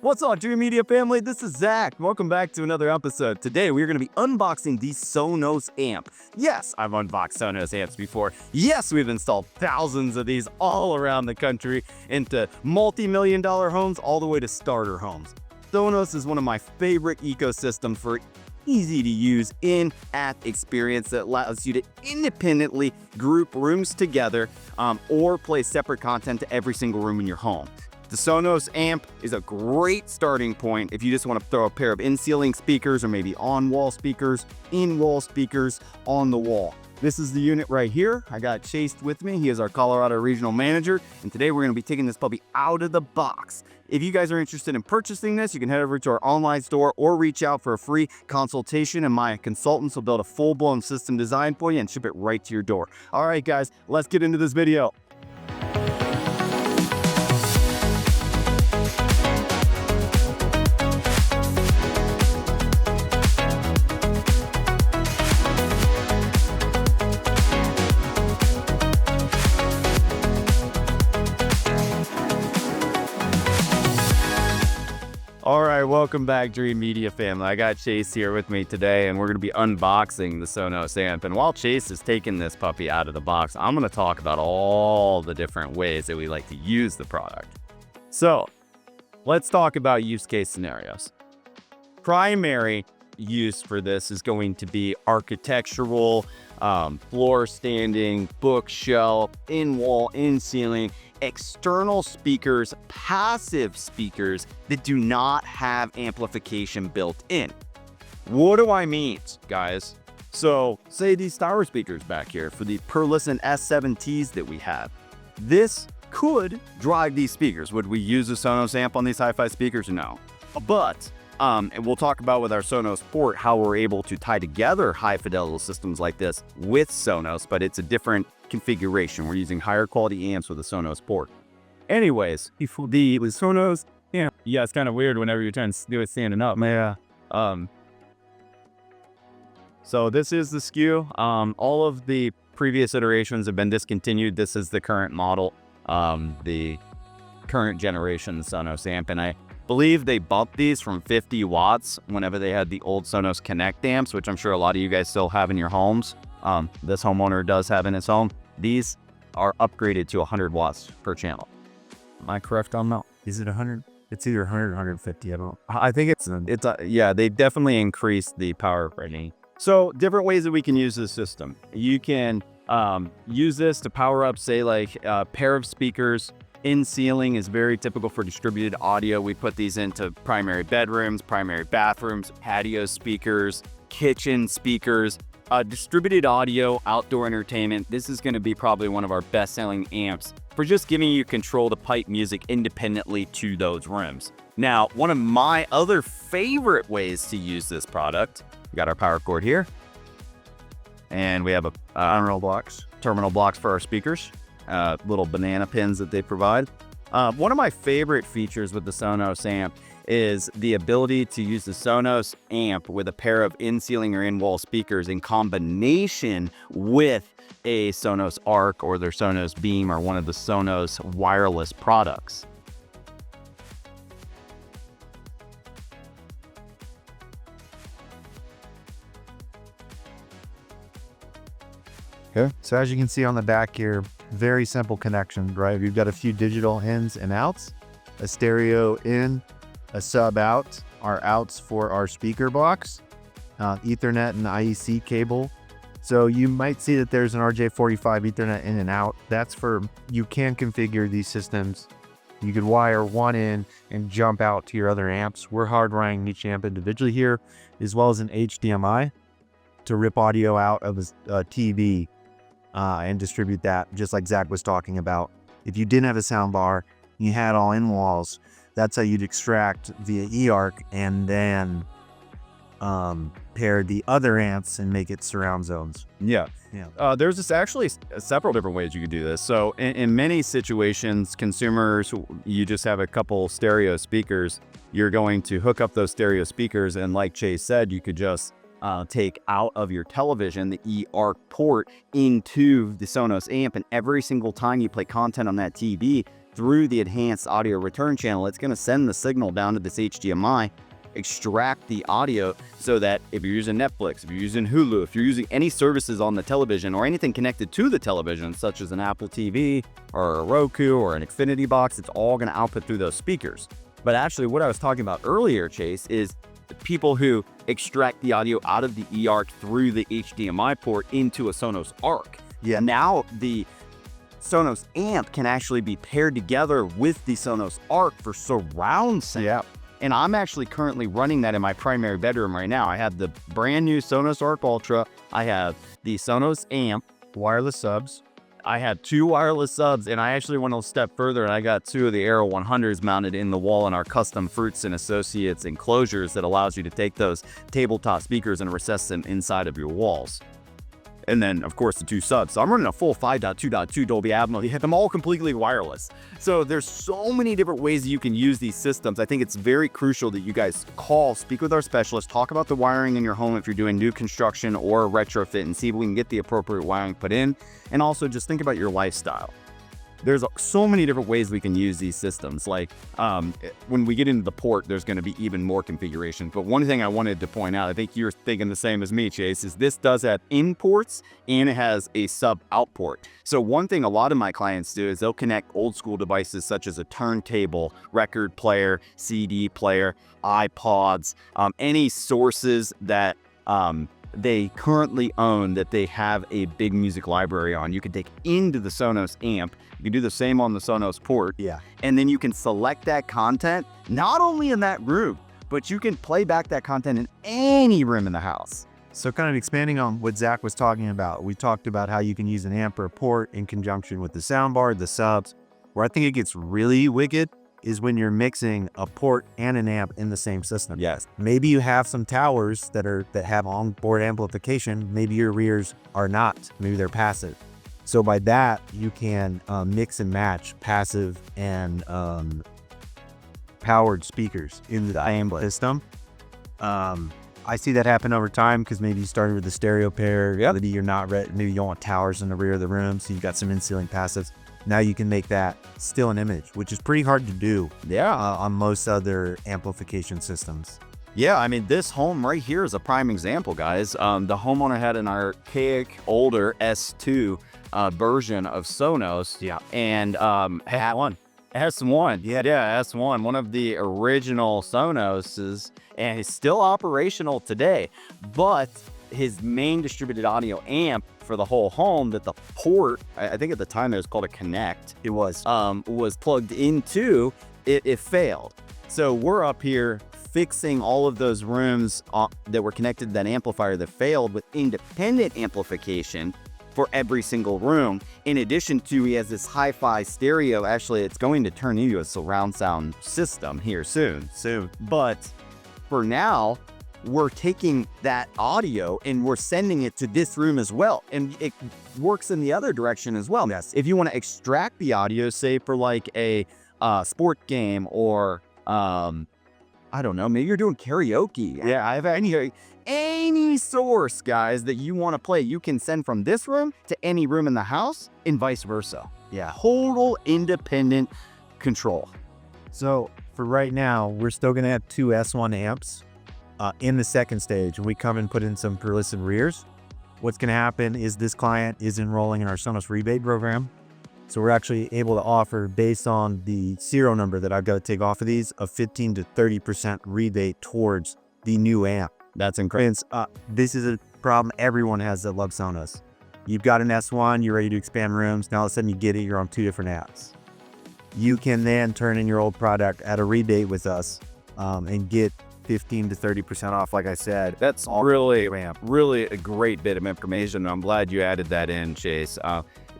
What's up, Dreamedia family? This is Zach. Welcome back to another episode. Today, we're going to be unboxing the Sonos Amp. Yes, I've unboxed Sonos Amps before. Yes, we've installed thousands of these all around the country into multi-million-dollar homes all the way to starter homes. Sonos is one of my favorite ecosystems for easy to use in-app experience that allows you to independently group rooms together or play separate content to every single room in your home. The Sonos Amp is a great starting point if you just want to throw a pair of in-ceiling speakers or maybe on-wall speakers, in-wall speakers on the wall. This is the unit right here. I got Chase with me. He is our Colorado regional manager, and today we're going to be taking this puppy out of the box. If you guys are interested in purchasing this, you can head over to our online store or reach out for a free consultation, and my consultants will build a full-blown system design for you and ship it right to your door. All right, guys, let's get into this video. All right, welcome back, Dreamedia family. I got Chase here with me today, and we're going to be unboxing the Sonos Amp. And while Chase is taking this puppy out of the box, I'm going to talk about all the different ways that we like to use the product. So let's talk about use case scenarios. Primary use for this is going to be architectural, floor standing, bookshelf, in-wall, in-ceiling, external speakers, passive speakers that do not have amplification built in. What do I mean, guys? So say these tower speakers back here for the Per-Listen S7Ts that we have. This could drive these speakers. Would we use a Sonos amp on these hi-fi speakers? No. But and we'll talk about with our Sonos port how we're able to tie together high fidelity systems like this with Sonos, but it's a different configuration. We're using higher quality amps with a Sonos port. Anyways, the Sonos, yeah, it's kind of weird whenever you're trying to do it standing up. Yeah. So this is the SKU. All of the previous iterations have been discontinued. This is the current model, the current generation Sonos amp, and I believe they bumped these from 50 watts whenever they had the old Sonos Connect amps, which I'm sure a lot of you guys still have in your homes. This homeowner does have in his home. These are upgraded to 100 watts per channel. Am I correct on that? Is it 100? It's either 100 or 150. I don't know. I think it's yeah, they definitely increased the power rating. So different ways that we can use this system. You can use this to power up, say, like a pair of speakers. In-ceiling is very typical for distributed audio. We put these into primary bedrooms, primary bathrooms, patio speakers, kitchen speakers. Distributed audio, outdoor entertainment. This is going to be probably one of our best-selling amps for just giving you control to pipe music independently to those rooms. Now, one of my other favorite ways to use this product, we got our power cord here, and we have a terminal blocks for our speakers. Little banana pins that they provide. One of my favorite features with the Sonos amp is the ability to use the Sonos amp with a pair of in-ceiling or in-wall speakers in combination with a Sonos ARC or their Sonos Beam or one of the Sonos wireless products. Okay. So as you can see on the back here, very simple connection, right? We've got a few digital ins and outs, a stereo in, a sub out, our outs for our speaker box, Ethernet and IEC cable. So you might see that there's an RJ45 Ethernet in and out. That's for, you can configure these systems. You could wire one in and jump out to your other amps. We're hardwiring each amp individually here, as well as an HDMI to rip audio out of a TV and distribute that, just like Zach was talking about. If you didn't have a sound bar, you had all in walls, that's how you'd extract via eARC and then pair the other amps and make it surround zones. Yeah. There's just actually several different ways you could do this. So in many situations, consumers, you just have a couple stereo speakers. You're going to hook up those stereo speakers, and like Chase said, you could just take out of your television the eARC port into the Sonos amp, and every single time you play content on that TV, through the enhanced audio return channel, it's going to send the signal down to this HDMI, extract the audio so that if you're using Netflix, if you're using Hulu, if you're using any services on the television or anything connected to the television, such as an Apple TV or a Roku or an Xfinity box, it's all going to output through those speakers. But actually what I was talking about earlier, Chase, is the people who extract the audio out of the eARC through the HDMI port into a Sonos ARC. Yeah. Now the Sonos Amp can actually be paired together with the Sonos ARC for surround sound. Yeah. And I'm actually currently running that in my primary bedroom right now. I have the brand new Sonos ARC Ultra. I have the Sonos Amp. Wireless subs. I have 2 wireless subs, and I actually went a step further, and I got 2 of the Aero 100s mounted in the wall in our custom Fruits and Associates enclosures that allows you to take those tabletop speakers and recess them inside of your walls. And then, of course, the 2 subs. So I'm running a full 5.2.2 Dolby Atmos. You hit them all completely wireless. So there's so many different ways that you can use these systems. I think it's very crucial that you guys call, speak with our specialist, talk about the wiring in your home if you're doing new construction or retrofit, and see if we can get the appropriate wiring put in. And also just think about your lifestyle. There's so many different ways we can use these systems. Like when we get into the port, there's going to be even more configuration. But one thing I wanted to point out, I think you're thinking the same as me, Chase, is this does have in ports and it has a sub out port. So one thing a lot of my clients do is they'll connect old school devices such as a turntable, record player, CD player, iPods, any sources that they currently own that they have a big music library on. You can take into the Sonos Amp. You can do the same on the Sonos port. Yeah. And then you can select that content, not only in that room, but you can play back that content in any room in the house. So kind of expanding on what Zach was talking about, we talked about how you can use an amp or a port in conjunction with the soundbar, the subs. Where I think it gets really wicked is when you're mixing a port and an amp in the same system. Yes. Maybe you have some towers that have onboard amplification. Maybe your rears are not. Maybe they're passive. So by that, you can mix and match passive and powered speakers in the amp system. I see that happen over time because maybe you started with a stereo pair. Yep. Maybe you're not ready. Maybe you don't want towers in the rear of the room, so you've got some in-ceiling passives. Now you can make that still an image, which is pretty hard to do. Yeah. On most other amplification systems. Yeah, I mean, this home right here is a prime example, guys. The homeowner had an archaic, older S2 version of Sonos. Yeah. And S1. S1. Yeah, S1. One of the original Sonoses, and it's still operational today. But his main distributed audio amp for the whole home that the port, I think at the time it was called a Connect, It was. was plugged into, it failed. So we're up here fixing all of those rooms that were connected to that amplifier that failed with independent amplification for every single room. In addition to, he has this hi-fi stereo. Actually, it's going to turn into a surround sound system here soon. But for now, we're taking that audio and we're sending it to this room as well. And it works in the other direction as well. Yes. If you want to extract the audio, say for like a sport game or, I don't know, maybe you're doing karaoke. Yeah, I have any source, guys, that you want to play, you can send from this room to any room in the house and vice versa. Yeah. Total independent control. So for right now, we're still going to have 2 S1 amps in the second stage. We come and put in some per-listen rears. What's going to happen is this client is enrolling in our Sonos rebate program. So we're actually able to offer, based on the serial number that I've got to take off of these, a 15 to 30% rebate towards the new amp. That's incredible. This is a problem everyone has that loves Sonos. You've got an S1, you're ready to expand rooms. Now all of a sudden you get it, you're on 2 different apps. You can then turn in your old product at a rebate with us and get 15 to 30% off, like I said. That's really a great bit of information. I'm glad you added that in, Chase.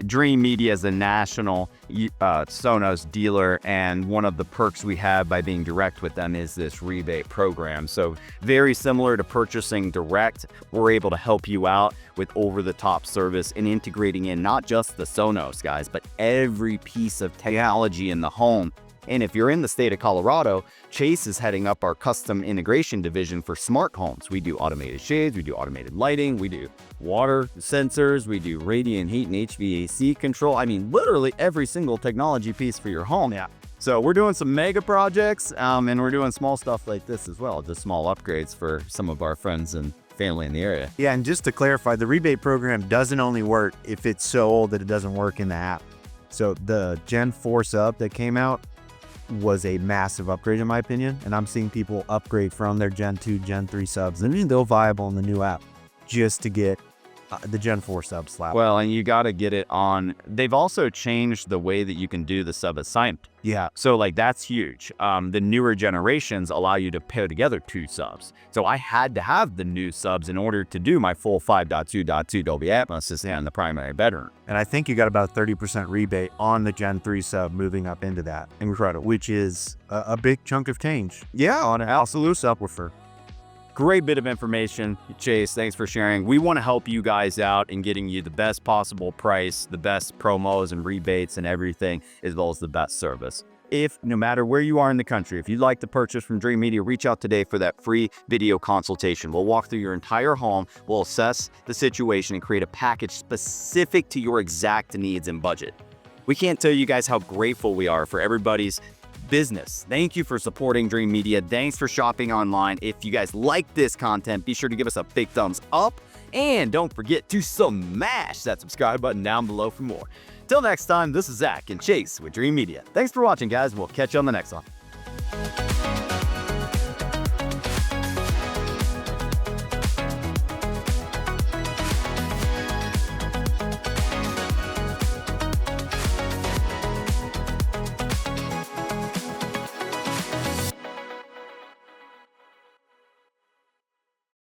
Dreamedia is a national Sonos dealer, and one of the perks we have by being direct with them is this rebate program. So very similar to purchasing direct, we're able to help you out with over-the-top service and integrating in not just the Sonos, guys, but every piece of technology in the home And if you're in the state of Colorado, Chase is heading up our custom integration division for smart homes. We do automated shades, we do automated lighting, we do water sensors, we do radiant heat and HVAC control. I mean, literally every single technology piece for your home. Yeah. So we're doing some mega projects, and we're doing small stuff like this as well, just small upgrades for some of our friends and family in the area. Yeah, and just to clarify, the rebate program doesn't only work if it's so old that it doesn't work in the app. So the Gen 4 sub that came out was a massive upgrade in my opinion, and I'm seeing people upgrade from their Gen 2, Gen 3 subs, and they're viable in the new app just to get the Gen 4 sub slap. Well, and you got to get it on. They've also changed the way that you can do the sub assignment. Yeah. So like that's huge. The newer generations allow you to pair together 2 subs. So I had to have the new subs in order to do my full 5.2.2 Dolby Atmos system in the primary bedroom. And I think you got about a 30% rebate on the Gen 3 sub moving up into that. Incredible. Which is a big chunk of change. Yeah, On an absolute subwoofer. great bit of information, Chase. Thanks for sharing. We want to help you guys out in getting you the best possible price, the best promos and rebates and everything, as well as the best service. If no matter where you are in the country, if you'd like to purchase from Dreamedia, reach out today for that free video consultation. We'll walk through your entire home, we'll assess the situation and create a package specific to your exact needs and budget. We can't tell you guys how grateful we are for everybody's business. Thank you for supporting Dreamedia. Thanks for shopping online. If you guys like this content, be sure to give us a big thumbs up and don't forget to smash that subscribe button down below for more. Till next time, this is Zach and Chase with Dreamedia. Thanks for watching, guys. We'll catch you on the next one.